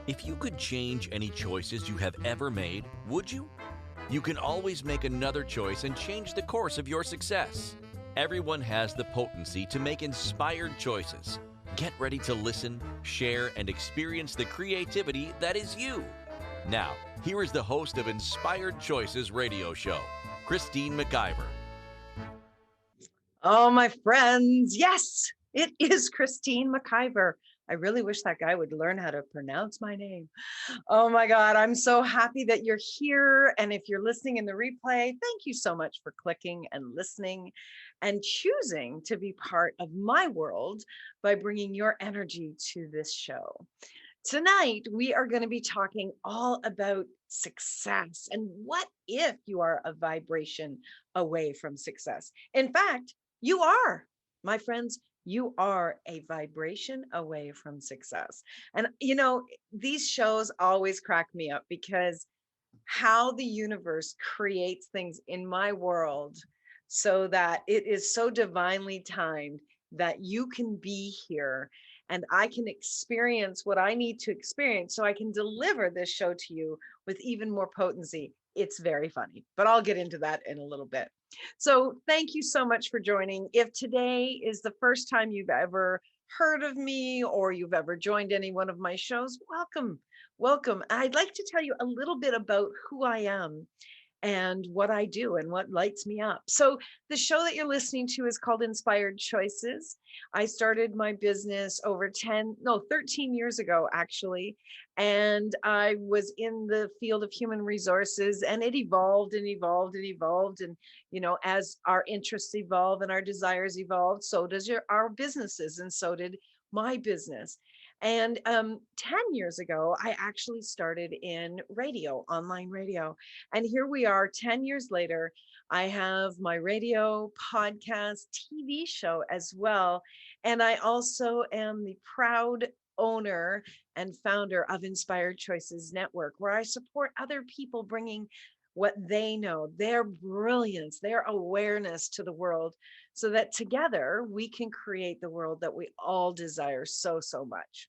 If you could change any choices you have ever made, would you? You can always make another choice and change the course of your success. Everyone has the potency to make inspired choices. Get ready to listen, share, and experience the creativity that is you. Now, here is the host of Inspired Choices radio show, Christine McIver. Oh, my friends. Yes, it is Christine McIver. I really wish that guy would learn how to pronounce my name. Oh my God, I'm so happy that you're here. And if you're listening in the replay, thank you so much for clicking and listening and choosing to be part of my world by bringing your energy to this show. Tonight, we are going to be talking all about success and what if you are a vibration away from success. In fact, you are, my friends, you are a vibration away from success. And, these shows always crack me up because how the universe creates things in my world so that it is so divinely timed that you can be here and I can experience what I need to experience so I can deliver this show to you with even more potency. It's very funny, but I'll get into that in a little bit. So thank you so much for joining. If today is the first time you've ever heard of me or you've ever joined any one of my shows, welcome. Welcome. I'd like to tell you a little bit about who I am and what I do and what lights me up. So, the show that you're listening to is called Inspired Choices. I started my business over 13 years ago, actually. And I was in the field of human resources and it evolved and evolved and evolved. And, as our interests evolve and our desires evolve, so does our businesses. And so did my business. And 10 years ago, I actually started in radio, online radio. And here we are 10 years later. I have my radio, podcast, TV show as well. And I also am the proud owner and founder of Inspired Choices Network, where I support other people bringing what they know, their brilliance, their awareness to the world, so that together we can create the world that we all desire so, so much.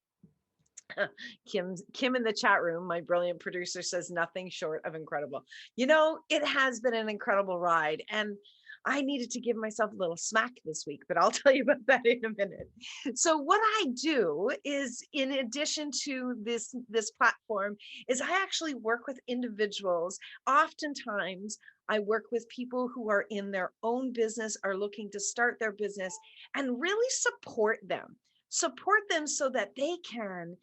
Kim in the chat room, my brilliant producer, says nothing short of incredible. It has been an incredible ride, and I needed to give myself a little smack this week, but I'll tell you about that in a minute. So what I do is, in addition to this platform, is I actually work with individuals. Oftentimes, I work with people who are in their own business, are looking to start their business, and really support them. Support them so that they can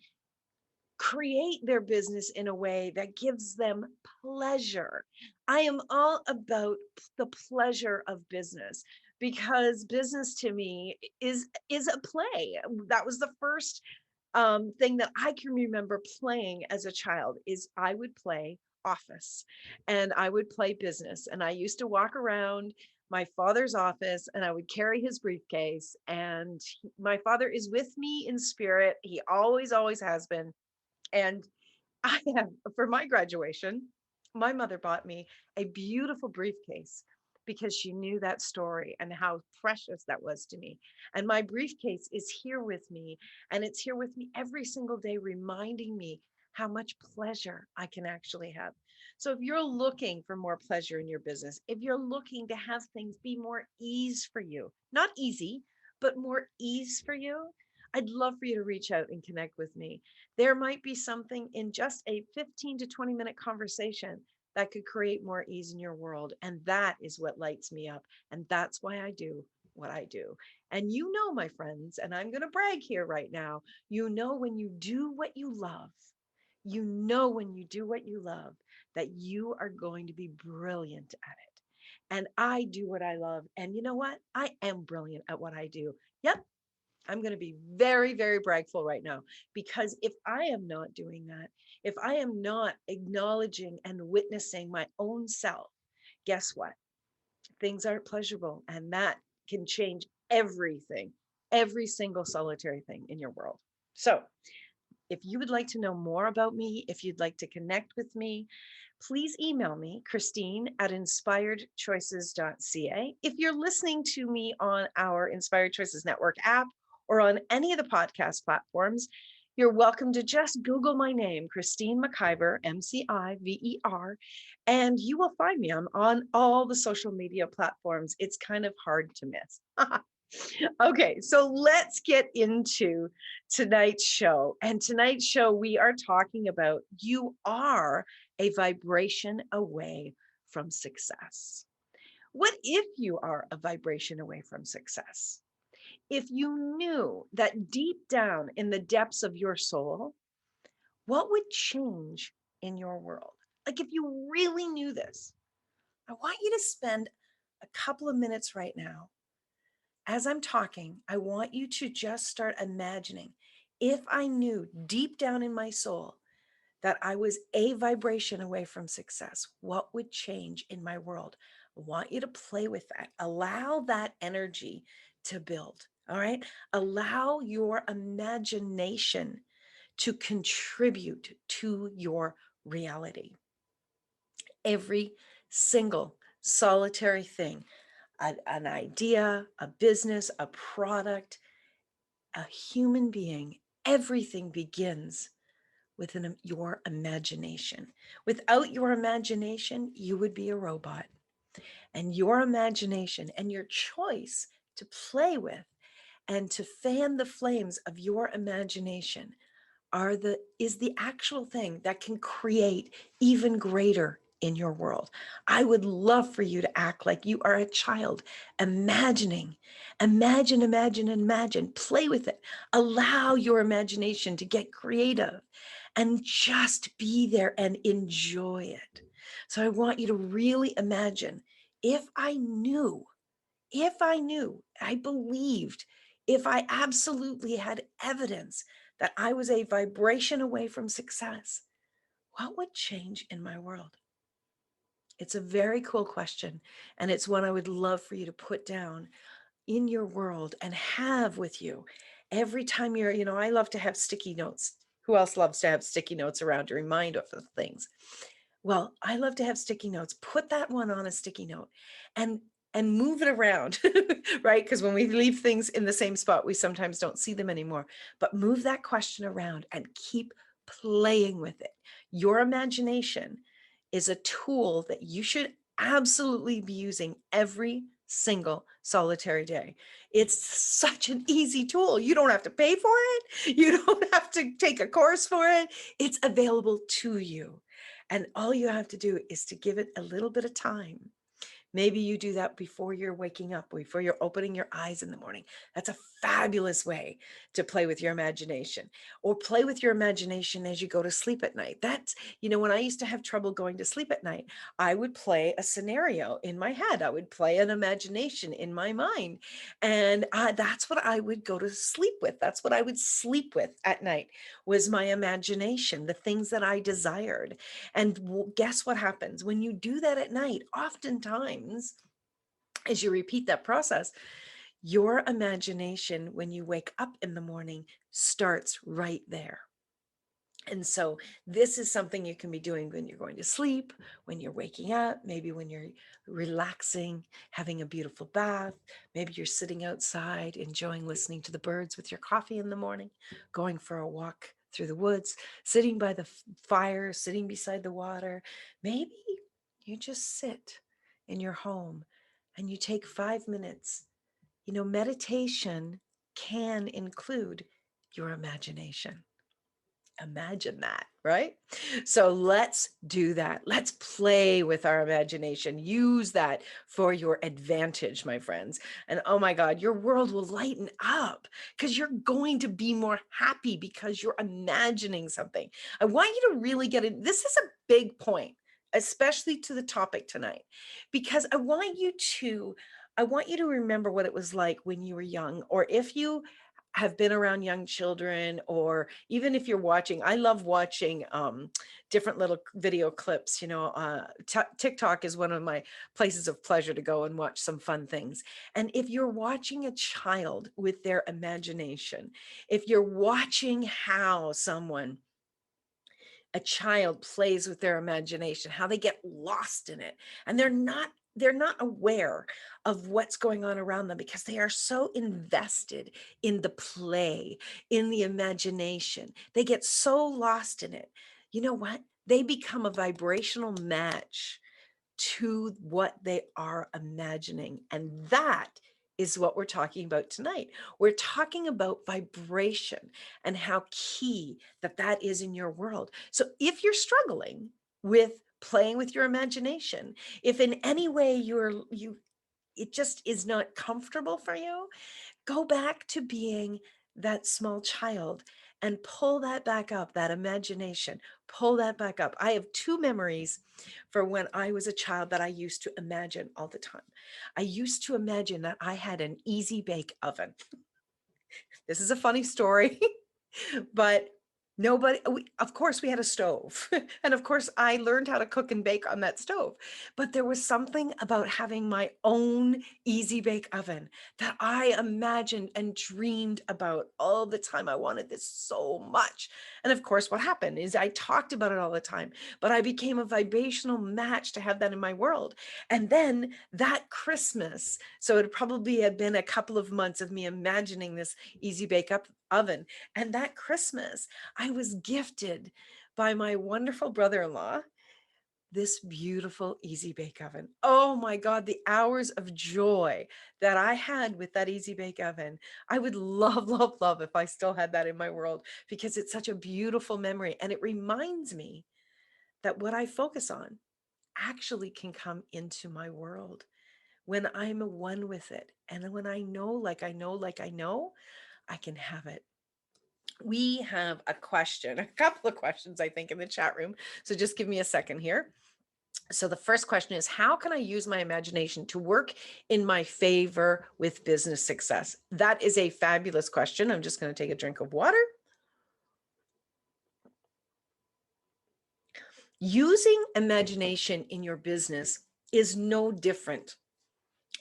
create their business in a way that gives them pleasure. I am all about the pleasure of business because business to me is a play. That was the first thing that I can remember playing as a child. Is I would play office and I would play business, and I used to walk around my father's office and I would carry his briefcase, and my father is with me in spirit. He always has been. And I have, for my graduation, my mother bought me a beautiful briefcase because she knew that story and how precious that was to me. And my briefcase is here with me, and it's here with me every single day, reminding me how much pleasure I can actually have. So if you're looking for more pleasure in your business, if you're looking to have things be more ease for you, not easy, but more ease for you, I'd love for you to reach out and connect with me. There might be something in just a 15 to 20-minute conversation that could create more ease in your world. And that is what lights me up. And that's why I do what I do. And my friends, and I'm going to brag here right now, when you do what you love, when you do what you love, that you are going to be brilliant at it. And I do what I love. And you know what? I am brilliant at what I do. Yep. I'm going to be very, very bragful right now, because if I am not doing that, if I am not acknowledging and witnessing my own self, guess what? Things aren't pleasurable, and that can change everything, every single solitary thing in your world. So if you would like to know more about me, if you'd like to connect with me, please email me, Christine@inspiredchoices.ca. If you're listening to me on our Inspired Choices Network app or on any of the podcast platforms, You're welcome to just Google my name, Christine McIver, MCIVER, and you will find me. I'm on all the social media platforms. It's kind of hard to miss. Okay, so let's get into tonight's show. And tonight's show, we are talking about you are a vibration away from success. What if you are a vibration away from success? If you knew that deep down in the depths of your soul, what would change in your world? Like if you really knew this, I want you to spend a couple of minutes right now. As I'm talking, I want you to just start imagining if I knew deep down in my soul that I was a vibration away from success, what would change in my world? I want you to play with that. Allow that energy to build. All right. Allow your imagination to contribute to your reality. Every single solitary thing, an idea, a business, a product, a human being, everything begins with your imagination. Without your imagination, you would be a robot. And your imagination and your choice to play with and to fan the flames of your imagination is the actual thing that can create even greater in your world. I would love for you to act like you are a child, imagining, imagine, play with it. Allow your imagination to get creative and just be there and enjoy it. So I want you to really imagine if I knew, I believed, if I absolutely had evidence that I was a vibration away from success, what would change in my world? It's a very cool question. And it's one I would love for you to put down in your world and have with you every time I love to have sticky notes. Who else loves to have sticky notes around to remind of things? Well, I love to have sticky notes. Put that one on a sticky note and move it around, right? Because when we leave things in the same spot, we sometimes don't see them anymore. But move that question around and keep playing with it. Your imagination is a tool that you should absolutely be using every single solitary day. It's such an easy tool. You don't have to pay for it. You don't have to take a course for it. It's available to you. And all you have to do is to give it a little bit of time. Maybe you do that before you're waking up, before you're opening your eyes in the morning. That's a fabulous way to play with your imagination, or play with your imagination as you go to sleep at night. That's, when I used to have trouble going to sleep at night, I would play a scenario in my head. I would play an imagination in my mind. And that's what I would go to sleep with. That's what I would sleep with at night, was my imagination, the things that I desired. And guess what happens when you do that at night? Oftentimes, as you repeat that process, your imagination, when you wake up in the morning, starts right there. And so this is something you can be doing when you're going to sleep, when you're waking up, maybe when you're relaxing, having a beautiful bath. Maybe you're sitting outside, enjoying listening to the birds with your coffee in the morning, going for a walk through the woods, sitting by the fire, sitting beside the water. Maybe you just sit in your home and you take 5 minutes. Meditation can include your imagination. Imagine that, right? So let's do that. Let's play with our imagination. Use that for your advantage, my friends. And oh my God, your world will lighten up because you're going to be more happy because you're imagining something. I want you to really get it. This is a big point, especially to the topic tonight, because I want you to remember what it was like when you were young, or if you have been around young children, or even if you're watching, I love watching different little video clips. TikTok is one of my places of pleasure to go and watch some fun things. And if you're watching a child with their imagination, if you're watching how a child plays with their imagination, how they get lost in it, and they're not they're not aware of what's going on around them because they are so invested in the play, in the imagination. They get so lost in it. You know what? They become a vibrational match to what they are imagining. And that is what we're talking about tonight. We're talking about vibration and how key that is in your world. So if you're struggling with playing with your imagination, if in any way it just is not comfortable for you, go back to being that small child and pull that back up, that imagination, pull that back up. I have two memories for when I was a child that I used to imagine all the time. I used to imagine that I had an easy bake oven. This is a funny story, but of course we had a stove. And of course I learned how to cook and bake on that stove. But there was something about having my own easy bake oven that I imagined and dreamed about all the time. I wanted this so much. And of course, what happened is I talked about it all the time, but I became a vibrational match to have that in my world. And then that Christmas, so it probably had been a couple of months of me imagining this easy bake up oven. And that Christmas, I was gifted by my wonderful brother-in-law this beautiful easy bake oven. Oh my God, the hours of joy that I had with that easy bake oven. I would love, love, love if I still had that in my world because it's such a beautiful memory. And it reminds me that what I focus on actually can come into my world when I'm one with it. And when I know, like I know, like I know, I can have it. We have a question, a couple of questions, I think, in the chat room. So just give me a second here. So the first question is, how can I use my imagination to work in my favor with business success? That is a fabulous question. I'm just going to take a drink of water. Using imagination in your business is no different.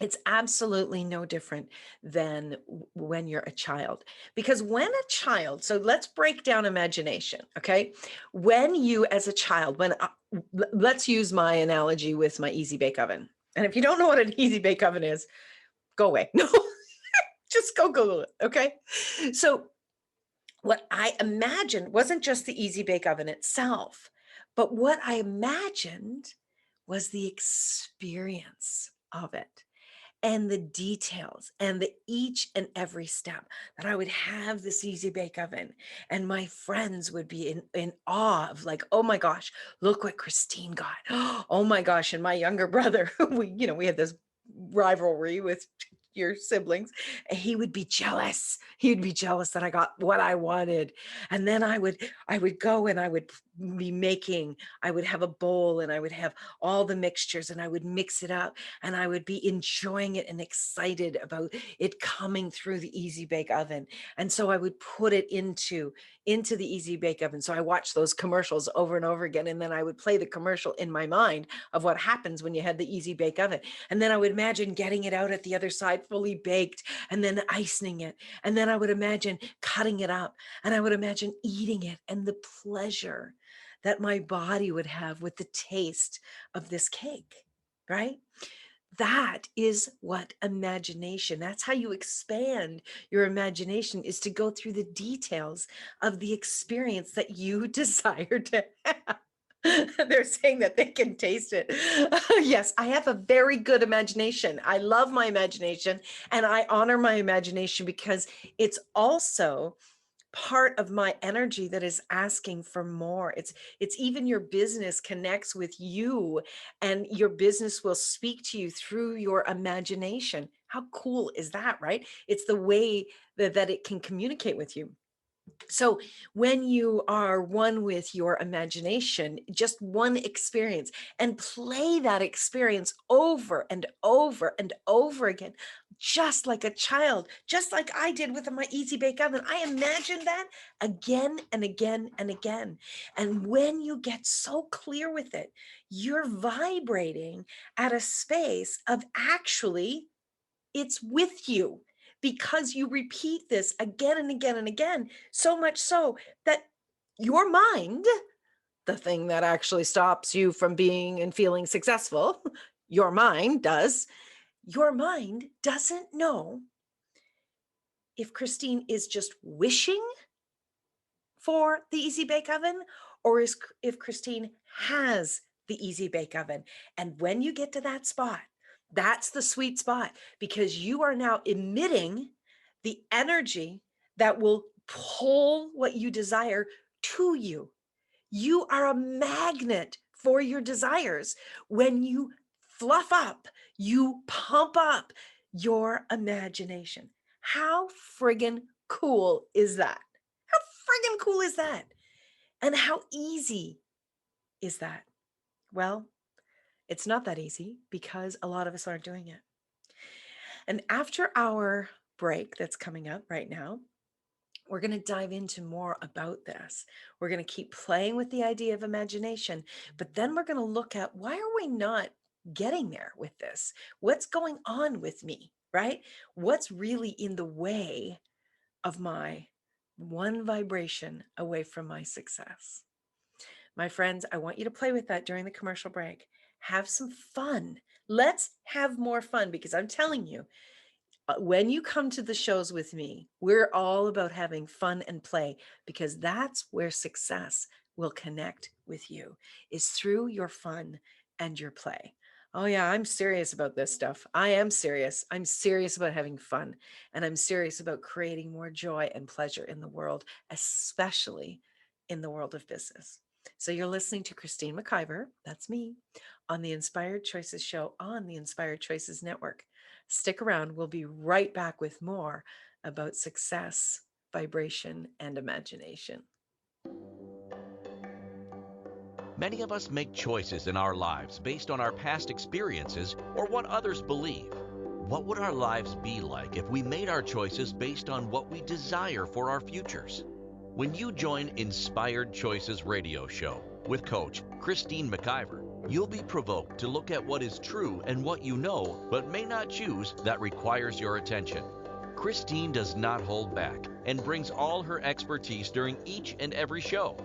It's absolutely no different than when you're a child. Because when a child, so let's break down imagination, okay? When you, as a child, let's use my analogy with my easy bake oven. And if you don't know what an easy bake oven is, go away. No, just go Google it, okay? So what I imagined wasn't just the easy bake oven itself, but what I imagined was the experience of it and the details and the each and every step that I would have this easy bake oven and my friends would be in awe of like, oh my gosh, look what Christine got. Oh my gosh. And my younger brother, we had this rivalry with your siblings, and he would be jealous. He would be jealous that I got what I wanted. And then I would go and I would be making, I would have a bowl and I would have all the mixtures and I would mix it up and I would be enjoying it and excited about it coming through the easy bake oven. And so I would put it into the easy bake oven. So I watched those commercials over and over again. And then I would play the commercial in my mind of what happens when you had the easy bake oven. And then I would imagine getting it out at the other side fully baked and then icing it. And then I would imagine cutting it up and I would imagine eating it and the pleasure that my body would have with the taste of this cake, right? That is what imagination, that's how you expand your imagination, is to go through the details of the experience that you desire to have. They're saying that they can taste it. Yes, I have a very good imagination. I love my imagination and I honor my imagination because it's also part of my energy that is asking for more. It's even your business connects with you and your business will speak to you through your imagination. How cool is that, right? It's the way that it can communicate with you. So when you are one with your imagination, just one experience, and play that experience over and over and over again, just like a child, just like I did with my easy bake oven. I imagined that again and again and again. And when you get so clear with it, you're vibrating at a space of actually it's with you because you repeat this again and again and again, so much so that your mind, the thing that actually stops you from being and feeling successful, your mind does. Your mind doesn't know if Christine is just wishing for the easy bake oven, or if Christine has the easy bake oven. And when you get to that spot, that's the sweet spot, because you are now emitting the energy that will pull what you desire to you. You are a magnet for your desires. When you fluff up, you pump up your imagination. How friggin' cool is that? How friggin' cool is that? And how easy is that? Well, it's not that easy because a lot of us aren't doing it. And after our break that's coming up right now, we're going to dive into more about this. We're going to keep playing with the idea of imagination, but then we're going to look at, why are we not getting there with this? What's going on with me, right? What's really in the way of my one vibration away from my success? My friends, I want you to play with that during the commercial break. Have some fun. Let's have more fun, because I'm telling you, when you come to the shows with me, we're all about having fun and play, because that's where success will connect with you, is through your fun and your play. Oh yeah, I'm serious about this stuff. I am serious. I'm serious about having fun, and I'm serious about creating more joy and pleasure in the world, especially in the world of business. So you're listening to Christine McIver, that's me, on the Inspired Choices show on the Inspired Choices Network. Stick around. We'll be right back with more about success, vibration, and imagination. Many of us make choices in our lives based on our past experiences or what others believe. What would our lives be like if we made our choices based on what we desire for our futures? When you join Inspired Choices radio show with Coach Christine McIver, you'll be provoked to look at what is true and what you know but may not choose that requires your attention. Christine does not hold back and brings all her expertise during each and every show.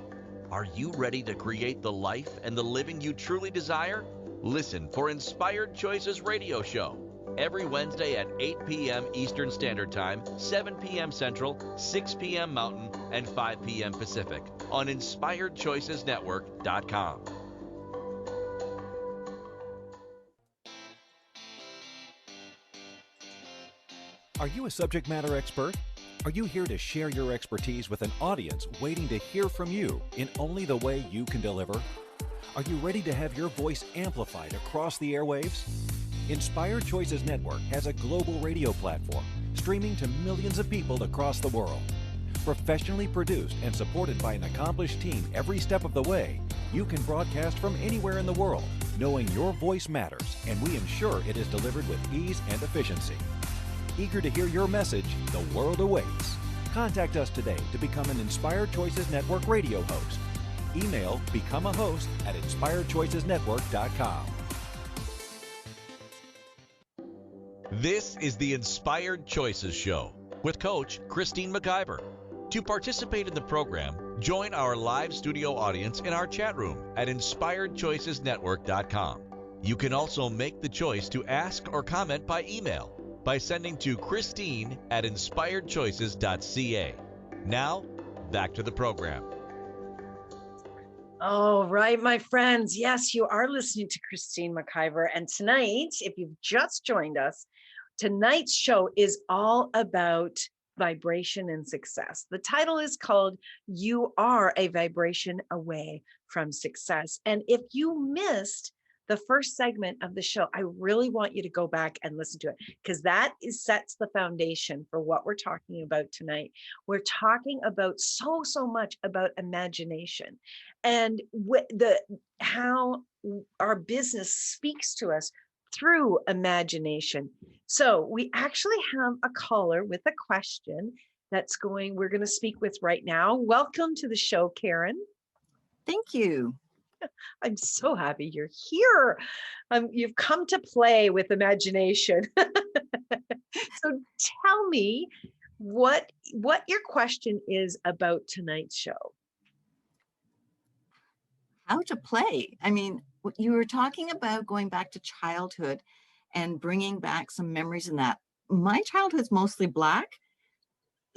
Are you ready to create the life and the living you truly desire? Listen for Inspired Choices radio show every Wednesday at 8 p.m. Eastern Standard Time, 7 p.m. Central, 6 p.m. Mountain, and 5 p.m. Pacific on InspiredChoicesNetwork.com. Are you a subject matter expert? Are you here to share your expertise with an audience waiting to hear from you in only the way you can deliver? Are you ready to have your voice amplified across the airwaves? Inspired Choices Network has a global radio platform streaming to millions of people across the world. Professionally produced and supported by an accomplished team every step of the way, you can broadcast from anywhere in the world, knowing your voice matters, and we ensure it is delivered with ease and efficiency. Eager to hear your message, the world awaits. Contact us today to become an Inspired Choices Network radio host. Email becomeahost@inspiredchoicesnetwork.com. This is the Inspired Choices Show with Coach Christine McIver. To participate in the program, join our live studio audience in our chat room at InspiredChoicesNetwork.com. You can also make the choice to ask or comment by email by sending to Christine@InspiredChoices.ca. Now, back to the program. All right, my friends. Yes, you are listening to Christine McIver. And tonight, if you've just joined us, tonight's show is all about vibration and success. The title is called You Are a Vibration Away from Success. And if you missed the first segment of the show, I really want you to go back and listen to it, because that sets the foundation for what we're talking about tonight. We're talking about so much about imagination and how our business speaks to us through imagination. So we actually have a caller with a question we're going to speak with right now. Welcome to the show, Karen. Thank you. I'm so happy you're here. You've come to play with imagination. So tell me what your question is about tonight's show. how to play. I mean, you were talking about going back to childhood and bringing back some memories in that. My childhood's mostly Black.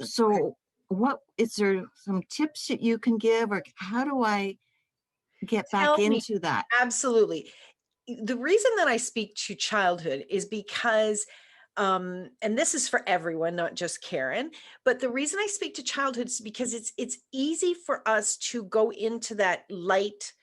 Okay. So, what is there some tips that you can give, or how do I get back Tell me. into that? Absolutely. The reason that I speak to childhood is because, and this is for everyone, not just Karen, but the reason I speak to childhood is because it's easy for us to go into that light,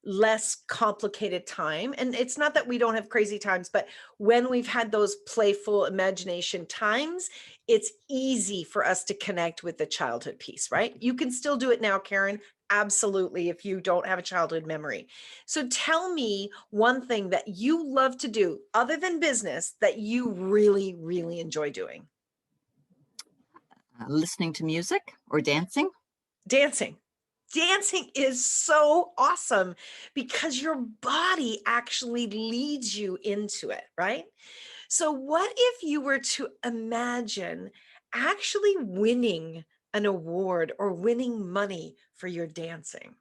less complicated time. And it's not that we don't have crazy times, but when we've had those playful imagination times, it's easy for us to connect with the childhood piece, right? You can still do it now, Karen. Absolutely, if you don't have a childhood memory. So tell me one thing that you love to do other than business that you really, really enjoy doing. Listening to music or dancing? Dancing. Dancing is so awesome because your body actually leads you into it, right? So, what if you were to imagine actually winning an award or winning money for your dancing?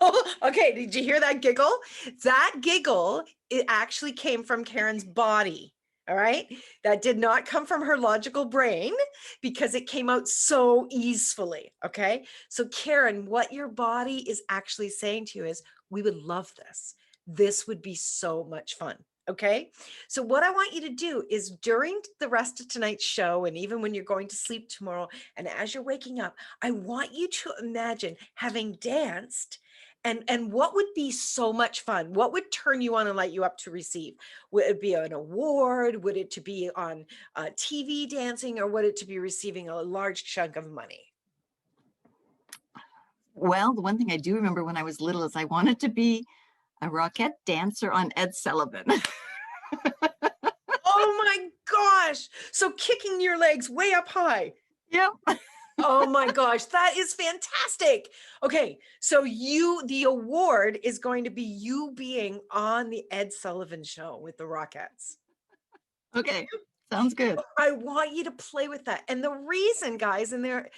Oh, okay. Did you hear that giggle? That giggle, it actually came from Karen's body. All right. That did not come from her logical brain because it came out so easily. Okay. So, Karen, what your body is actually saying to you is, we would love this. This would be so much fun. Okay. So, what I want you to do is during the rest of tonight's show, and even when you're going to sleep tomorrow, and as you're waking up, I want you to imagine having danced and what would be so much fun? What would turn you on and light you up to receive? Would it be an award? Would it to be on TV dancing, or would it to be receiving a large chunk of money? Well, the one thing I do remember when I was little is I wanted to be a Rockette dancer on Ed Sullivan. Oh my gosh. So kicking your legs way up high. Yep. Oh my gosh, that is fantastic. Okay, so the award is going to be you being on the Ed Sullivan Show with the Rockettes. Okay. Sounds good. I want you to play with that. And the reason, guys, and there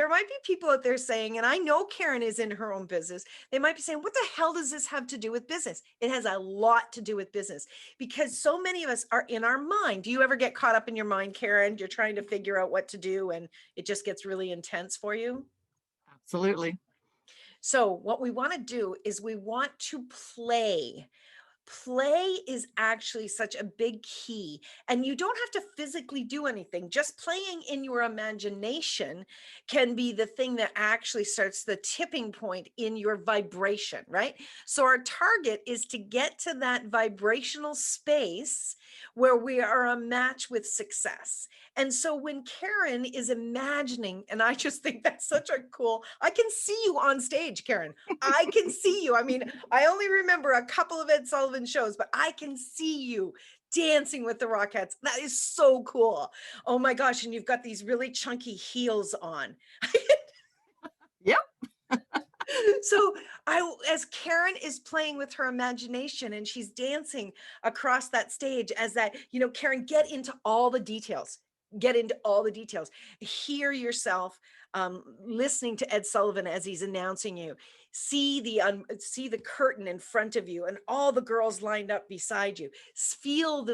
might be people out there saying, and I know Karen is in her own business, they might be saying, what the hell does this have to do with business? It has a lot to do with business because so many of us are in our mind. Do you ever get caught up in your mind, Karen? You're trying to figure out what to do and it just gets really intense for you. Absolutely. So, what we want to do is we want to play. Play is actually such a big key, and you don't have to physically do anything. Just playing in your imagination can be the thing that actually starts the tipping point in your vibration, right? So, our target is to get to that vibrational space where we are a match with success. And so, when Karen is imagining, and I just think that's such a cool, I can see you on stage, Karen. I can see you. I mean, I only remember a couple of Ed Sullivan shows, but I can see you dancing with the Rockettes. That is so cool. Oh my gosh. And you've got these really chunky heels on. Yep. So as Karen is playing with her imagination and she's dancing across that stage as that, Karen, get into all the details. Get into all the details. Hear yourself listening to Ed Sullivan as he's announcing you. See the curtain in front of you and all the girls lined up beside you. Feel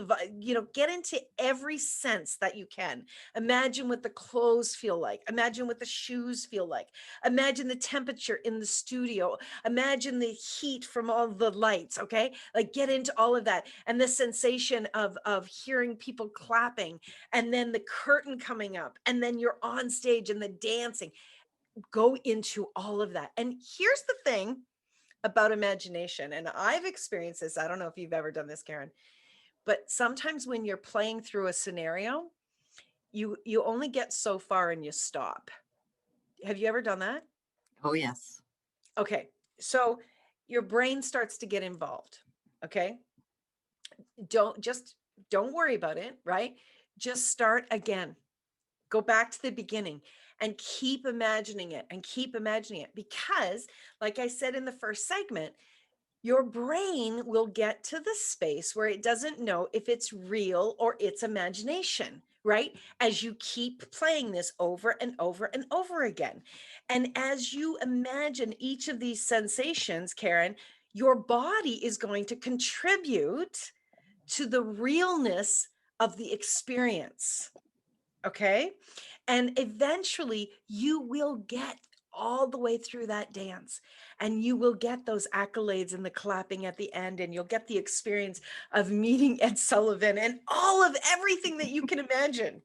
get into every sense that you can. Imagine what the clothes feel like. Imagine what the shoes feel like. Imagine the temperature in the studio. Imagine the heat from all the lights. Okay, like get into all of that and the sensation of hearing people clapping and then the curtain coming up and then you're on stage and the dancing. Go into all of that. And here's the thing about imagination, and I've experienced this. I don't know if you've ever done this, Karen, but sometimes when you're playing through a scenario, you only get so far and you stop. Have you ever done that? Oh, yes. Okay. So your brain starts to get involved. Okay. Don't worry about it, right? Just start again. Go back to the beginning and keep imagining it because, like I said in the first segment, your brain will get to the space where it doesn't know if it's real or it's imagination, right? As you keep playing this over and over and over again. And as you imagine each of these sensations, Karen, your body is going to contribute to the realness of the experience. Okay. And eventually you will get all the way through that dance, and you will get those accolades and the clapping at the end, and you'll get the experience of meeting Ed Sullivan and all of everything that you can imagine.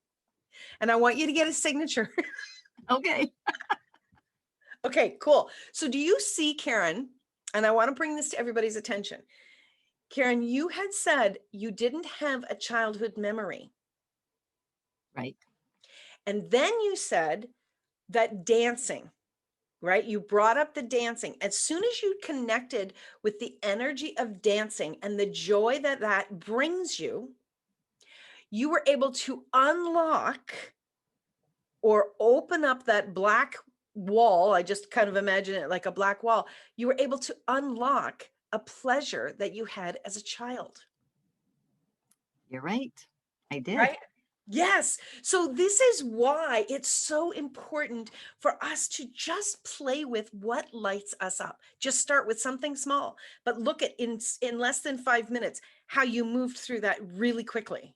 And I want you to get a signature. Okay. Okay, cool. So do you see, Karen, and I want to bring this to everybody's attention. Karen, you had said you didn't have a childhood memory. Right. And then you said that dancing, right? You brought up the dancing. As soon as you connected with the energy of dancing and the joy that that brings you, you were able to unlock or open up that black wall. I just kind of imagine it like a black wall. You were able to unlock a pleasure that you had as a child. You're right. I did. Right? Yes. So this is why it's so important for us to just play with what lights us up. Just start with something small, but look at in less than 5 minutes how you moved through that really quickly.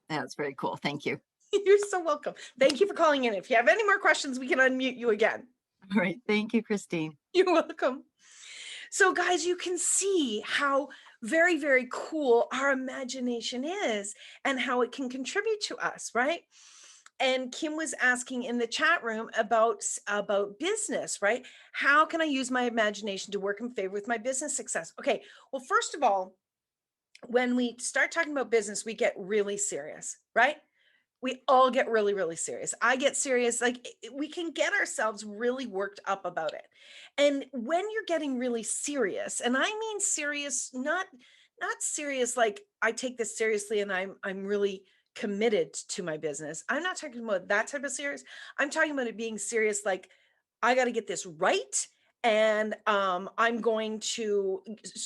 That's very cool. Thank you. You're so welcome. Thank you for calling in. If you have any more questions, we can unmute you again. All right. Thank you, Christine. You're welcome. So guys, you can see how very, very cool our imagination is and how it can contribute to us, right? And Kim was asking in the chat room about business, right? How can I use my imagination to work in favor with my business success? Okay, well, first of all, when we start talking about business, we get really serious, right? We all get really, really serious. I get serious. Like we can get ourselves really worked up about it. And when you're getting really serious, and I mean serious, not serious like I take this seriously and I'm really committed to my business. I'm not talking about that type of serious. I'm talking about it being serious like I got to get this right. And I'm going to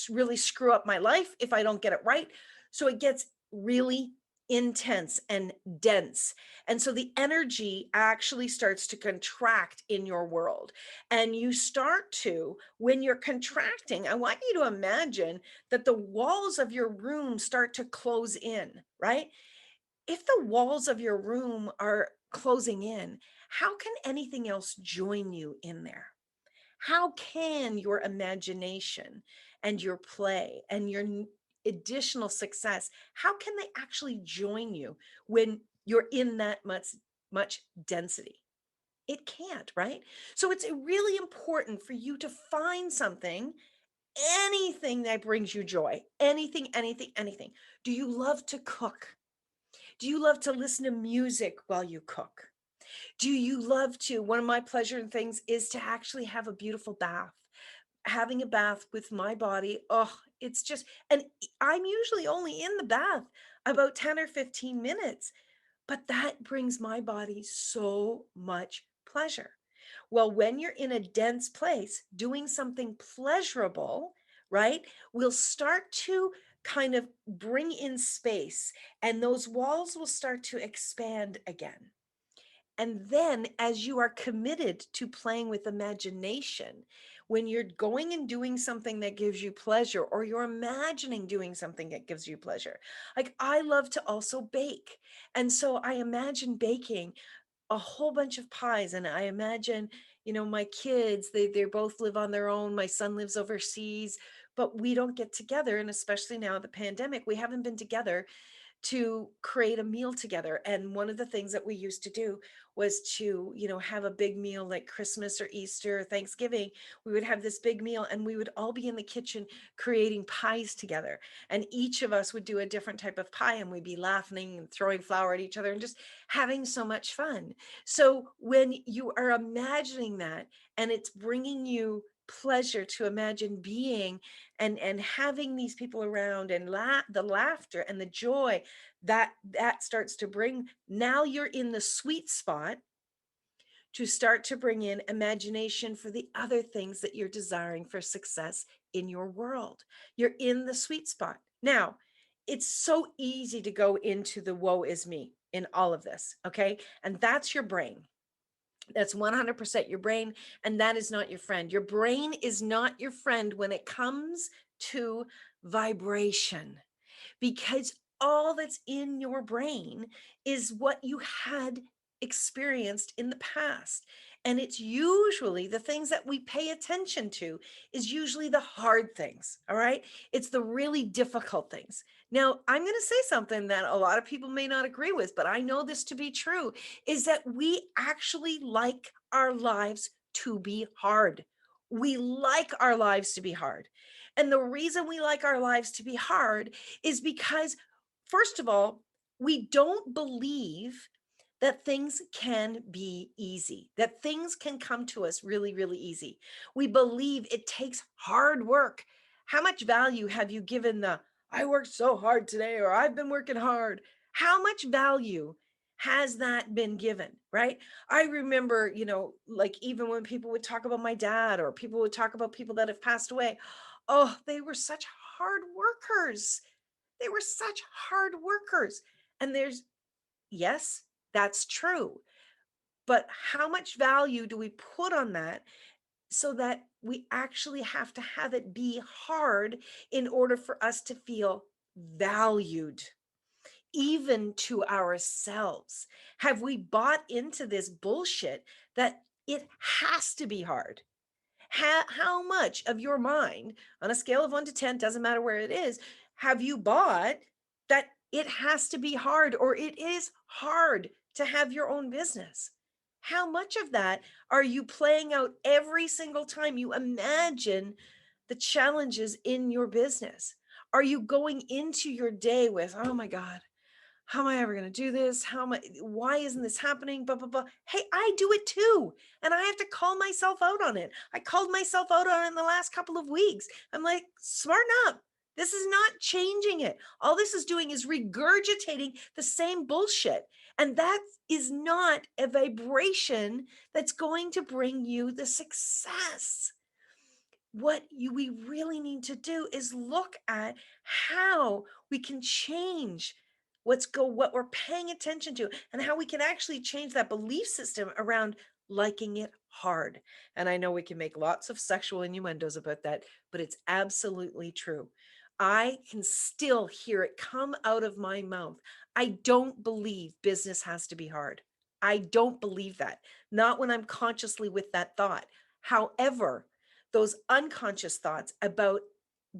really screw up my life if I don't get it right. So it gets really intense and dense. And so the energy actually starts to contract in your world. And you start to, when you're contracting, I want you to imagine that the walls of your room start to close in, right? If the walls of your room are closing in, how can anything else join you in there? How can your imagination and your play and your additional success, how can they actually join you when you're in that much density? It can't, right? So it's really important for you to find something, anything that brings you joy, anything, anything, anything. Do you love to cook? Do you love to listen to music while you cook? Do you love to? One of my pleasure things is to actually have a beautiful bath. Having a bath with my body, oh, it's just, and I'm usually only in the bath about 10 or 15 minutes, but that brings my body so much pleasure. Well, when you're in a dense place, doing something pleasurable, right, will start to kind of bring in space, and those walls will start to expand again. And then, as you are committed to playing with imagination, when you're going and doing something that gives you pleasure, or you're imagining doing something that gives you pleasure, like I love to also bake. And so I imagine baking a whole bunch of pies, and I imagine, my kids, they both live on their own. My son lives overseas, but we don't get together. And especially now the pandemic, we haven't been together to create a meal together. And one of the things that we used to do was to, have a big meal like Christmas or Easter or Thanksgiving. We would have this big meal and we would all be in the kitchen creating pies together. And each of us would do a different type of pie, and we'd be laughing and throwing flour at each other and just having so much fun. So when you are imagining that and it's bringing you pleasure to imagine being and having these people around, and the laughter and the joy that starts to bring, now you're in the sweet spot to start to bring in imagination for the other things that you're desiring for success in your world. You're in the sweet spot. Now, it's so easy to go into the woe is me in all of this. Okay. And that's your brain. That's 100% your brain. And that is not your friend. Your brain is not your friend when it comes to vibration, because all that's in your brain is what you had experienced in the past. And it's usually the things that we pay attention to is usually the hard things. All right. It's the really difficult things. Now, I'm going to say something that a lot of people may not agree with, but I know this to be true, is that we actually like our lives to be hard. We like our lives to be hard. And the reason we like our lives to be hard is because, first of all, we don't believe that things can be easy, that things can come to us really, really easy. We believe it takes hard work. How much value have you given the, I worked so hard today, or I've been working hard? How much value has that been given, right? I remember, like even when people would talk about my dad, or people would talk about people that have passed away, oh, they were such hard workers. They were such hard workers. And yes, that's true. But how much value do we put on that so that we actually have to have it be hard in order for us to feel valued, even to ourselves? Have we bought into this bullshit that it has to be hard? How much of your mind, on a scale of 1 to 10, doesn't matter where it is, have you bought that it has to be hard, or it is hard to have your own business? How much of that are you playing out every single time you imagine the challenges in your business? Are you going into your day with, oh my God, how am I ever going to do this? Why isn't this happening? Blah, blah, blah. Hey, I do it too. And I have to call myself out on it. I called myself out on it in the last couple of weeks. I'm like, smarten up. This is not changing it. All this is doing is regurgitating the same bullshit. And that is not a vibration that's going to bring you the success. What we really need to do is look at how we can change what we're paying attention to, and how we can actually change that belief system around liking it hard. And I know we can make lots of sexual innuendos about that, but it's absolutely true. I can still hear it come out of my mouth. I don't believe business has to be hard. I don't believe that. Not when I'm consciously with that thought. However, those unconscious thoughts about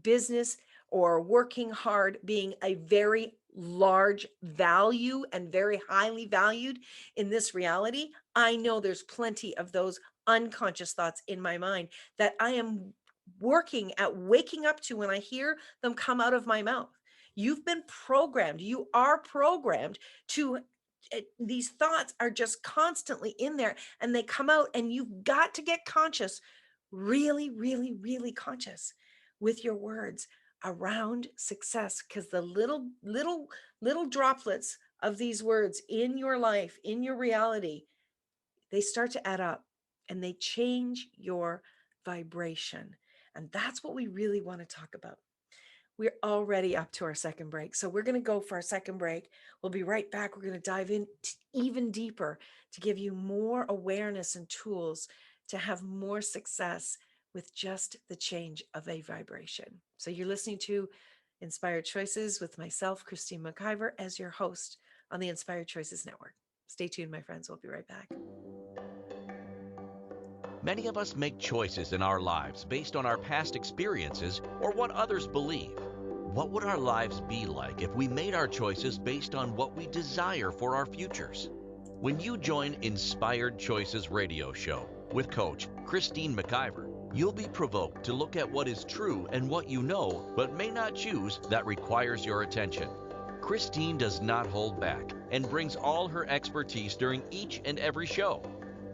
business or working hard being a very large value and very highly valued in this reality, I know there's plenty of those unconscious thoughts in my mind that I am working at waking up to when I hear them come out of my mouth. You've been programmed. You are programmed to, these thoughts are just constantly in there, and they come out, and you've got to get conscious, really, really, really conscious with your words around success, because the little droplets of these words in your life, in your reality, they start to add up, and they change your vibration. And that's what we really want to talk about. We're already up to our second break. So we're going to go for our second break. We'll be right back. We're going to dive in even deeper to give you more awareness and tools to have more success with just the change of a vibration. So you're listening to Inspired Choices with myself, Christine McIver, as your host on the Inspired Choices Network. Stay tuned, my friends. We'll be right back. Many of us make choices in our lives based on our past experiences or what others believe. What would our lives be like if we made our choices based on what we desire for our futures? When you join Inspired Choices radio show with Coach Christine McIver, you'll be provoked to look at what is true and what you know but may not choose that requires your attention. Christine does not hold back and brings all her expertise during each and every show.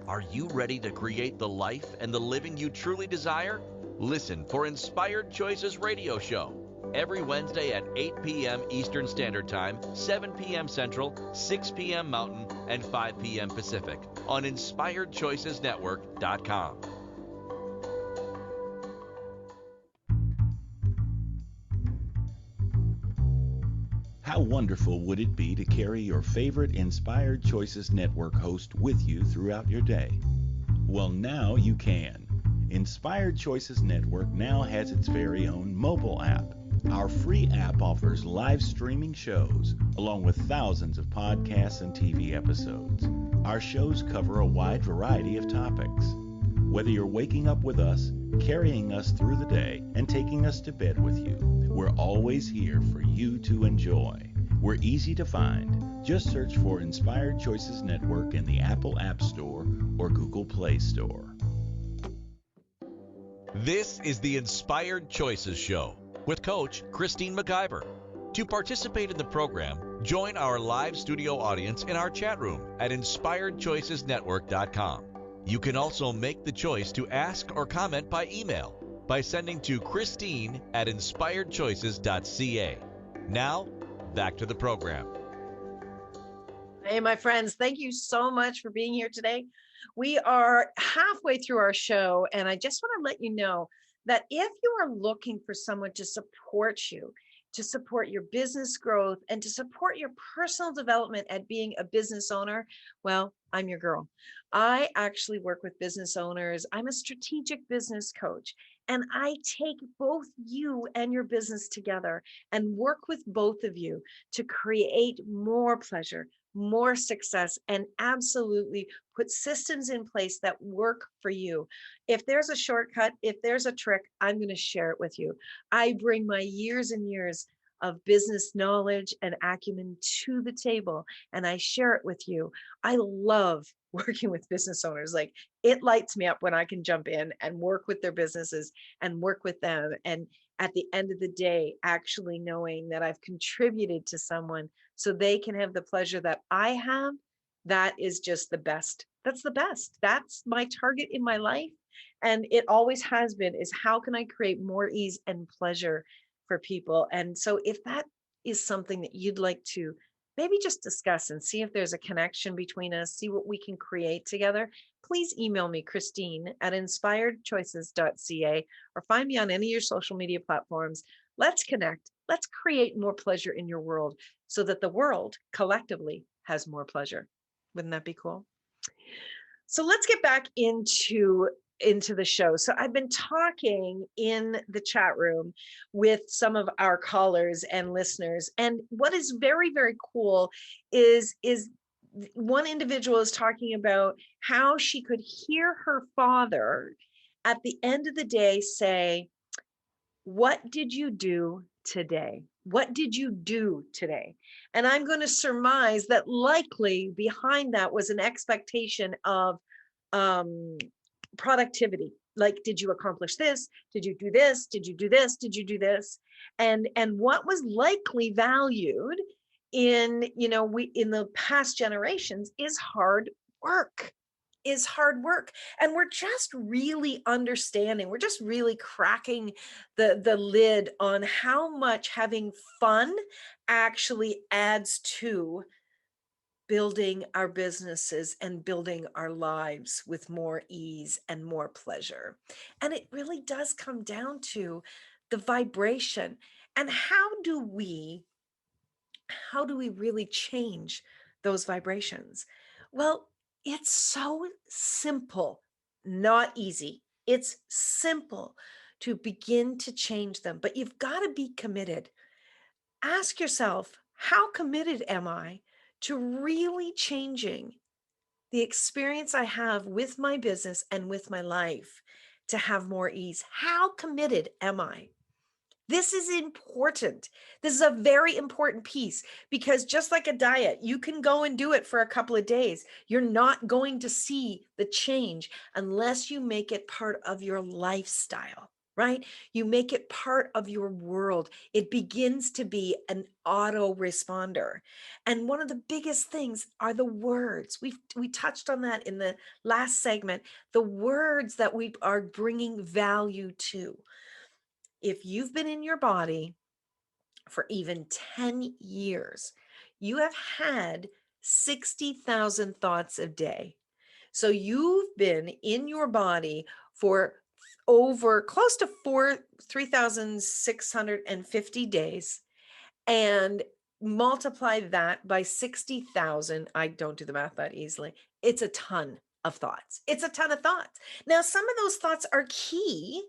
Are you ready to create the life and the living you truly desire? Listen for Inspired Choices radio show every Wednesday at 8 p.m. Eastern Standard Time, 7 p.m. Central, 6 p.m. Mountain, and 5 p.m. Pacific on InspiredChoicesNetwork.com. How wonderful would it be to carry your favorite Inspired Choices Network host with you throughout your day? Well, now you can. Inspired Choices Network now has its very own mobile app. Our free app offers live streaming shows, along with thousands of podcasts and TV episodes. Our shows cover a wide variety of topics. Whether you're waking up with us, carrying us through the day, and taking us to bed with you, we're always here for you to enjoy. We're easy to find. Just search for Inspired Choices Network in the Apple App Store or Google Play Store. This is the Inspired Choices Show with Coach Christine McIver. To participate in the program, join our live studio audience in our chat room at inspiredchoicesnetwork.com. You can also make the choice to ask or comment by email by sending to Christine@inspiredchoices.ca. Now, back to the program. Hey, my friends, thank you so much for being here today. We are halfway through our show, and I just want to let you know that if you are looking for someone to support you, to support your business growth, and to support your personal development at being a business owner, well, I'm your girl. I actually work with business owners. I'm a strategic business coach, and I take both you and your business together and work with both of you to create more pleasure, more success, and absolutely put systems in place that work for you. If there's a shortcut, if there's a trick, I'm going to share it with you. I bring my years and years of business knowledge and acumen to the table, and I share it with you. I love working with business owners. Like, it lights me up when I can jump in and work with their businesses and work with them. And at the end of the day, actually knowing that I've contributed to someone so they can have the pleasure that I have, that is just the best. That's the best. That's my target in my life. And it always has been, is how can I create more ease and pleasure for people? And so if that is something that you'd like to maybe just discuss and see if there's a connection between us, see what we can create together, please email me, Christine@inspiredchoices.ca, or find me on any of your social media platforms. Let's connect. Let's create more pleasure in your world so that the world collectively has more pleasure. Wouldn't that be cool? So let's get back into the show. So I've been talking in the chat room with some of our callers and listeners. And what is very, very cool is one individual is talking about how she could hear her father at the end of the day say, "What did you do today? What did you do today?" And I'm going to surmise that likely behind that was an expectation of productivity. Like, did you accomplish this? Did you do this? Did you do this? Did you do this? And what was likely valued in, in the past generations is hard work. And we're just really understanding, we're just really cracking the lid on how much having fun actually adds to building our businesses and building our lives with more ease and more pleasure. And it really does come down to the vibration. And how do we really change those vibrations? Well, it's so simple, not easy. It's simple to begin to change them, but you've got to be committed. Ask yourself, how committed am I to really changing the experience I have with my business and with my life to have more ease? How committed am I? This is important. This is a very important piece, because just like a diet, you can go and do it for a couple of days. You're not going to see the change unless you make it part of your lifestyle, right? You make it part of your world. It begins to be an autoresponder. And one of the biggest things are the words. We touched on that in the last segment, the words that we are bringing value to. If you've been in your body for even 10 years, you have had 60,000 thoughts a day. So you've been in your body for over close to 3,650 days. And multiply that by 60,000. I don't do the math that easily. It's a ton of thoughts. It's a ton of thoughts. Now, some of those thoughts are key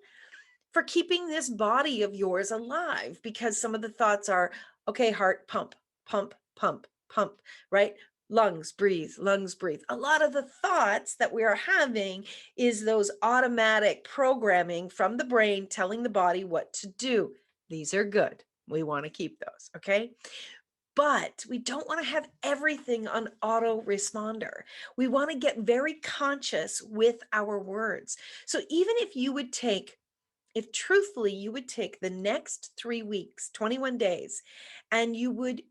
for keeping this body of yours alive, because some of the thoughts are, okay, heart, pump, pump, pump, pump, right? Lungs, breathe, lungs, breathe. A lot of the thoughts that we are having is those automatic programming from the brain telling the body what to do. These are good. We want to keep those, okay? But we don't want to have everything on autoresponder. We want to get very conscious with our words. So even if you would take, if truthfully you would take the next 3 weeks, 21 days, and you would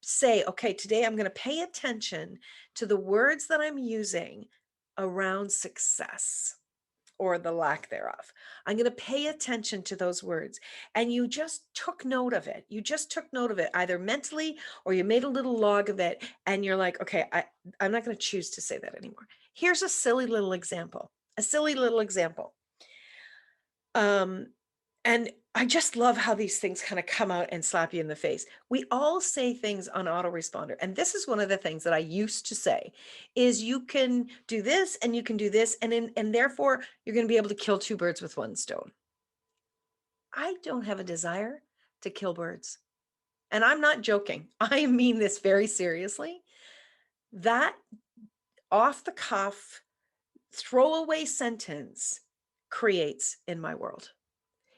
say, okay, today I'm going to pay attention to the words that I'm using around success or the lack thereof. I'm going to pay attention to those words. And you just took note of it. You just took note of it, either mentally or you made a little log of it. And you're like, okay, I'm not going to choose to say that anymore. Here's a silly little example. And I just love how these things kind of come out and slap you in the face. We all say things on autoresponder. And this is one of the things that I used to say is you can do this and you can do this. And therefore you're going to be able to kill two birds with one stone. I don't have a desire to kill birds. And I'm not joking. I mean this very seriously. That off the cuff, throwaway sentence creates in my world.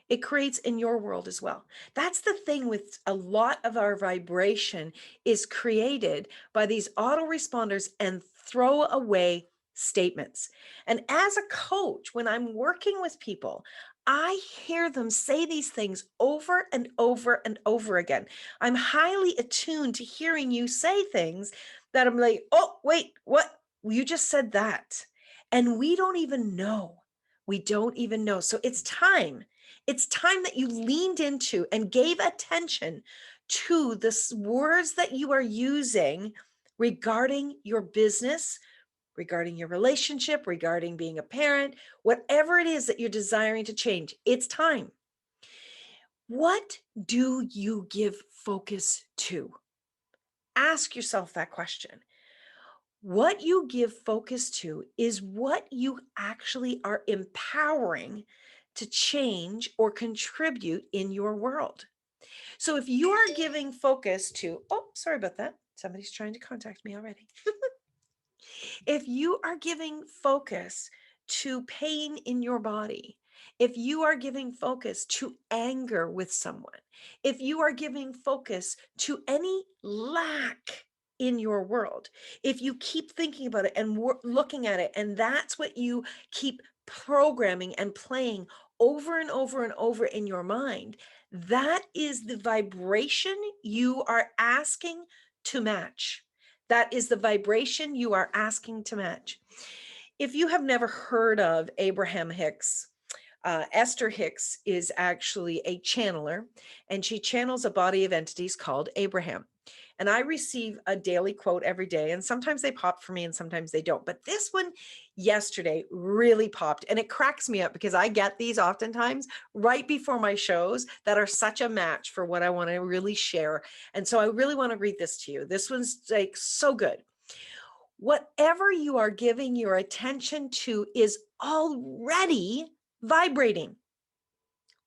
It creates in your world as well. That's the thing with a lot of our vibration is created by these autoresponders and throwaway statements. And as a coach, when I'm working with people, I hear them say these things over and over and over again. I'm highly attuned to hearing you say things that I'm like, oh, wait, what? You just said that. And we don't even know. We don't even know. So it's time. It's time that you leaned into and gave attention to the words that you are using regarding your business, regarding your relationship, regarding being a parent, whatever it is that you're desiring to change. It's time. What do you give focus to? Ask yourself that question. What you give focus to is what you actually are empowering to change or contribute in your world. So if you are giving focus to, oh, sorry about that. Somebody's trying to contact me already. If you are giving focus to pain in your body, if you are giving focus to anger with someone, if you are giving focus to any lack in your world, if you keep thinking about it and looking at it, and that's what you keep programming and playing over and over and over in your mind, that is the vibration you are asking to match. That is the vibration you are asking to match. If you have never heard of Abraham Hicks, Esther Hicks is actually a channeler, and she channels a body of entities called Abraham. And I receive a daily quote every day, and sometimes they pop for me and sometimes they don't. But this one yesterday really popped, and it cracks me up because I get these oftentimes right before my shows that are such a match for what I want to really share. And so I really want to read this to you. This one's like so good. Whatever you are giving your attention to is already vibrating.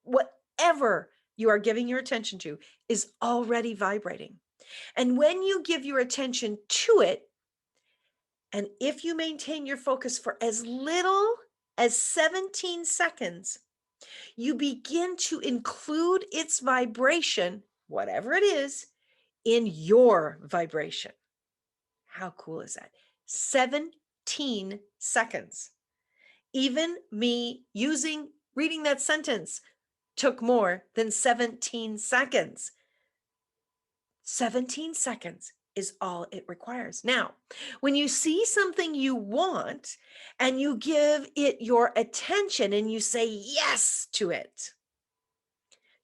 Whatever you are giving your attention to is already vibrating. And when you give your attention to it, and if you maintain your focus for as little as 17 seconds, you begin to include its vibration, whatever it is, in your vibration. How cool is that? 17 seconds. Even me reading that sentence took more than 17 seconds. 17 seconds is all it requires. Now, when you see something you want and you give it your attention and you say yes to it,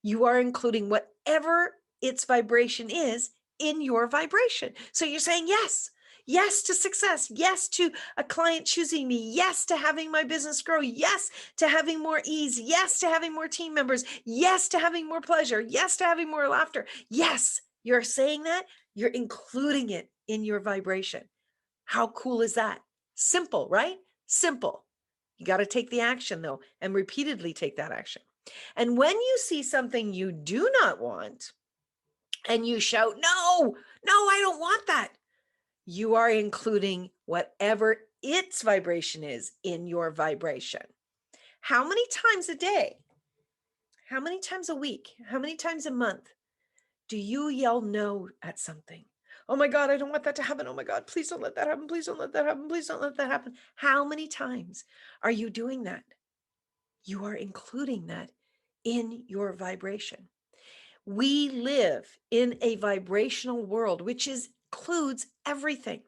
you are including whatever its vibration is in your vibration. So you're saying yes. Yes to success. Yes to a client choosing me. Yes to having my business grow. Yes to having more ease. Yes to having more team members. Yes to having more pleasure. Yes to having more laughter. Yes, You're saying that, you're including it in your vibration. How cool is that? Simple, right? Simple. You got to take the action though, and repeatedly take that action. And when you see something you do not want and you shout, no, no, I don't want that, you are including whatever its vibration is in your vibration. How many times a day? How many times a week? How many times a month do you yell no at something? Oh my God, I don't want that to happen. Oh my God, please don't let that happen. Please don't let that happen. Please don't let that happen. How many times are you doing that? You are including that in your vibration. We live in a vibrational world, which includes everything.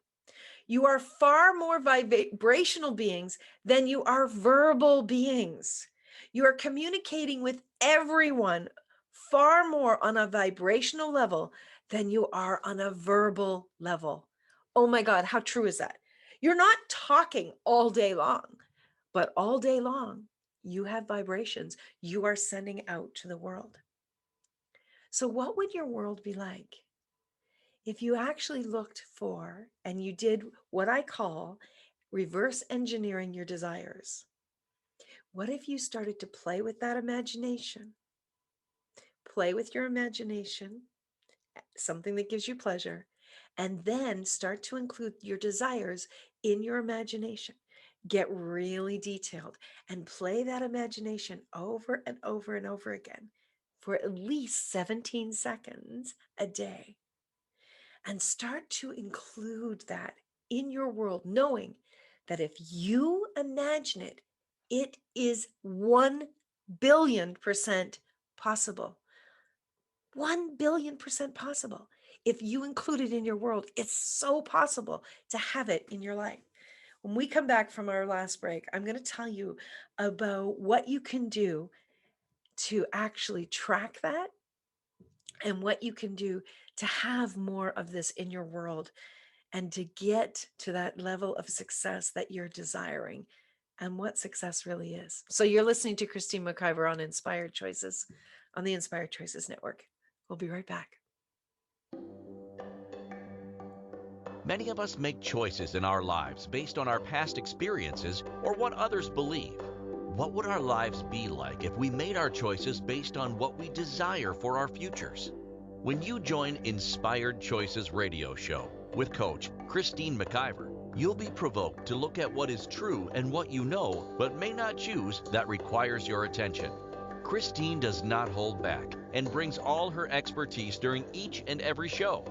You are far more vibrational beings than you are verbal beings. You are communicating with everyone far more on a vibrational level than you are on a verbal level. Oh my God, how true is that? You're not talking all day long, but all day long, you have vibrations you are sending out to the world. So, what would your world be like if you actually looked for and you did what I call reverse engineering your desires? What if you started to play with that imagination? Play with your imagination, something that gives you pleasure, and then start to include your desires in your imagination. Get really detailed and play that imagination over and over and over again for at least 17 seconds a day. And start to include that in your world, knowing that if you imagine it, it is 1 billion% possible. 1 billion% possible. If you include it in your world, it's so possible to have it in your life. When we come back from our last break, I'm going to tell you about what you can do to actually track that and what you can do to have more of this in your world and to get to that level of success that you're desiring and what success really is. So you're listening to Christine McIver on Inspired Choices on the Inspired Choices Network. We'll be right back. Many of us make choices in our lives based on our past experiences or what others believe. What would our lives be like if we made our choices based on what we desire for our futures? When you join Inspired Choices Radio Show with Coach Christine McIver, you'll be provoked to look at what is true and what you know but may not choose that requires your attention. Christine does not hold back and brings all her expertise during each and every show.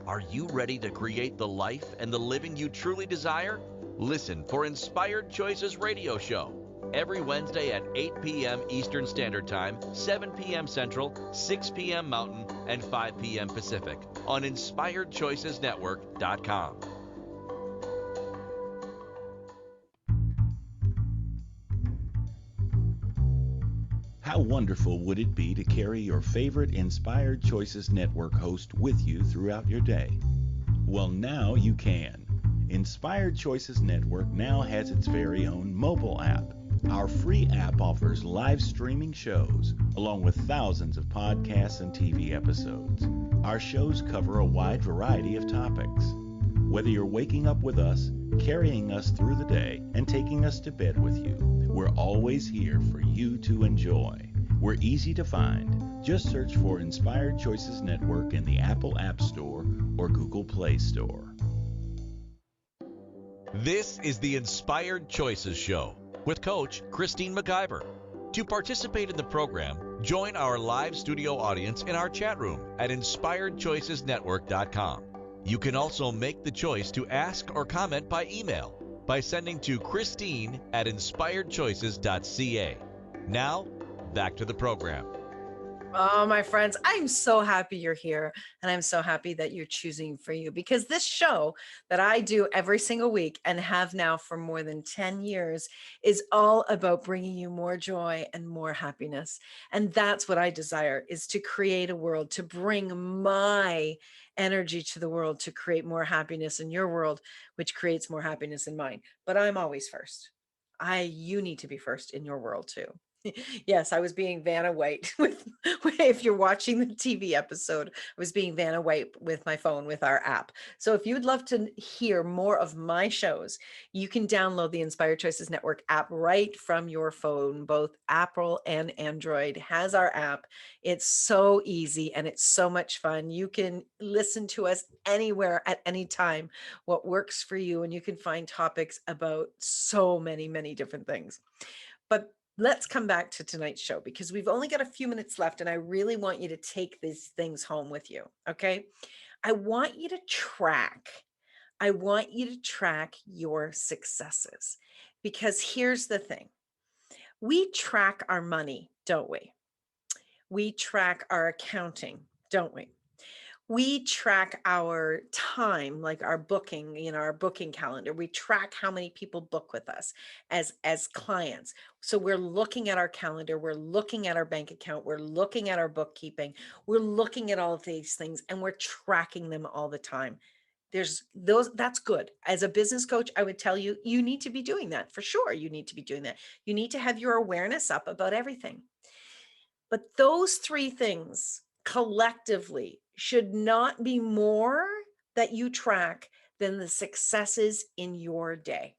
Are you ready to create the life and the living you truly desire? Listen for Inspired Choices Radio Show every Wednesday at 8 p.m. Eastern Standard Time, 7 p.m. Central, 6 p.m. Mountain, and 5 p.m. Pacific on InspiredChoicesNetwork.com. How wonderful would it be to carry your favorite Inspired Choices Network host with you throughout your day? Well, now you can. Inspired Choices Network now has its very own mobile app. Our free app offers live streaming shows, along with thousands of podcasts and TV episodes. Our shows cover a wide variety of topics. Whether you're waking up with us, carrying us through the day, and taking us to bed with you, we're always here for you to enjoy. We're easy to find. Just search for Inspired Choices Network in the Apple App Store or Google Play Store. This is the Inspired Choices Show with Coach Christine McIver. To participate in the program, join our live studio audience in our chat room at InspiredChoicesNetwork.com. You can also make the choice to ask or comment by email by sending to Christine@InspiredChoices.ca. Now, back to the program. Oh, my friends, I'm so happy you're here. And I'm so happy that you're choosing for you, because this show that I do every single week and have now for more than 10 years is all about bringing you more joy and more happiness. And that's what I desire, is to create a world, to bring my energy to the world, to create more happiness in your world, which creates more happiness in mine. But I'm always first. You need to be first in your world too. Yes, I was being Vanna White with, if you're watching the TV episode, I was being Vanna White with my phone with our app. So if you'd love to hear more of my shows, you can download the Inspired Choices Network app right from your phone. Both Apple and Android has our app. It's so easy and it's so much fun. You can listen to us anywhere at any time, what works for you, and you can find topics about so many, many different things. But let's come back to tonight's show because we've only got a few minutes left and I really want you to take these things home with you. Okay. I want you to track. I want you to track your successes because here's the thing. We track our money, don't we? We track our accounting, don't we? We track our time, like our booking, our booking calendar. We track how many people book with us as clients. So we're looking at our calendar, we're looking at our bank account, we're looking at our bookkeeping, we're looking at all of these things and we're tracking them all the time. There's those, that's good. As a business coach, I would tell you, you need to be doing that for sure. You need to be doing that. You need to have your awareness up about everything. But those three things collectively should not be more that you track than the successes in your day.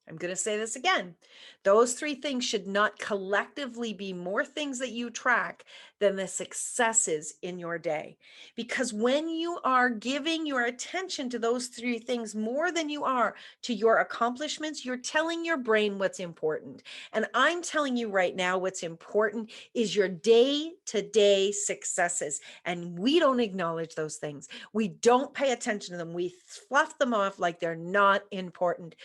I'm going to say this again. Those three things should not collectively be more things that you track than the successes in your day. Because when you are giving your attention to those three things more than you are to your accomplishments, you're telling your brain what's important. And I'm telling you right now, what's important is your day-to-day successes. And we don't acknowledge those things. We don't pay attention to them. We fluff them off like they're not important.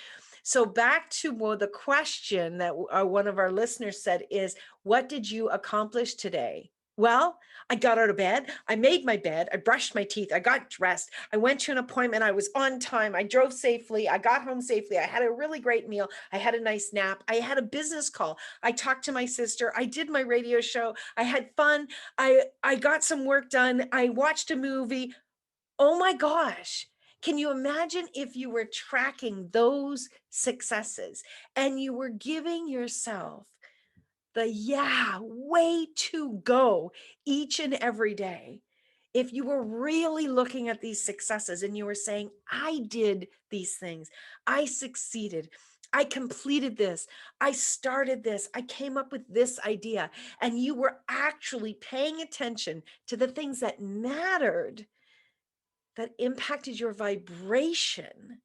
So back to the question that one of our listeners said is, what did you accomplish today? Well, I got out of bed. I made my bed. I brushed my teeth. I got dressed. I went to an appointment. I was on time. I drove safely. I got home safely. I had a really great meal. I had a nice nap. I had a business call. I talked to my sister. I did my radio show. I had fun. I got some work done. I watched a movie. Oh my gosh. Can you imagine if you were tracking those successes and you were giving yourself the way to go each and every day? If you were really looking at these successes and you were saying, I did these things, I succeeded, I completed this, I started this, I came up with this idea, and you were actually paying attention to the things that mattered, that impacted your vibration.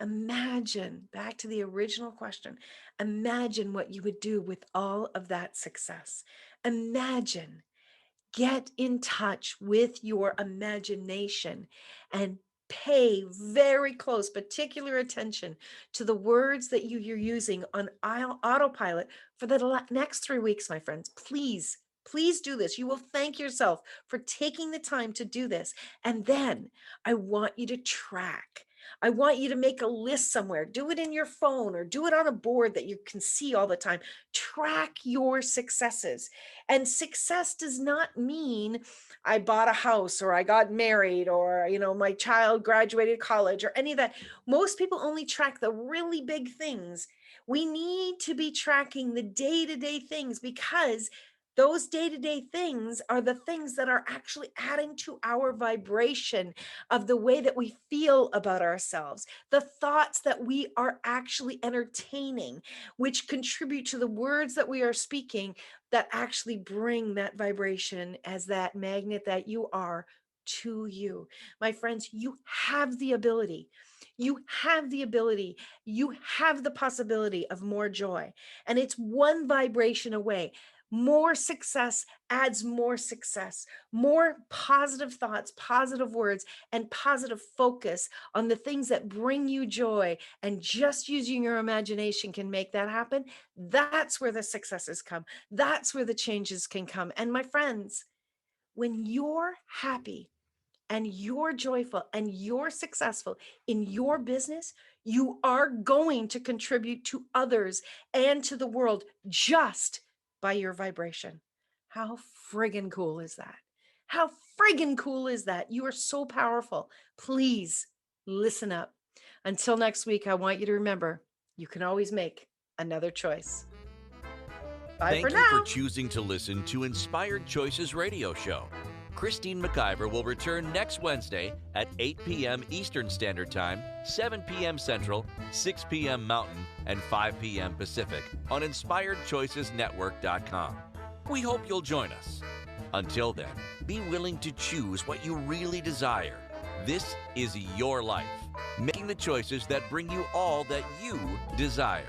Imagine, back to the original question, imagine what you would do with all of that success. Imagine, get in touch with your imagination and pay very close, particular attention to the words that you're using on autopilot for the next 3 weeks, my friends. Please, please do this. You will thank yourself for taking the time to do this. And then I want you to track. I want you to make a list somewhere. Do it in your phone or do it on a board that you can see all the time. Track your successes. And success does not mean I bought a house or I got married or, my child graduated college or any of that. Most people only track the really big things. We need to be tracking the day-to-day things because those day-to-day things are the things that are actually adding to our vibration of the way that we feel about ourselves, the thoughts that we are actually entertaining, which contribute to the words that we are speaking that actually bring that vibration as that magnet that you are to you. My friends, you have the ability. You have the ability. You have the possibility of more joy. And it's one vibration away. More success adds more success, more positive thoughts, positive words, and positive focus on the things that bring you joy. And just using your imagination can make that happen. That's where the successes come. That's where the changes can come. And my friends, when you're happy and you're joyful and you're successful in your business, you are going to contribute to others and to the world just by your vibration. How friggin' cool is that? How friggin' cool is that? You are so powerful. Please listen up. Until next week, I want you to remember, you can always make another choice. Bye Thank for you now. for choosing to listen to Inspired Choices Radio Show. Christine McIver will return next Wednesday at 8 p.m. Eastern Standard Time, 7 p.m. Central, 6 p.m. Mountain, and 5 p.m. Pacific on InspiredChoicesNetwork.com. We hope you'll join us. Until then, be willing to choose what you really desire. This is your life, making the choices that bring you all that you desire.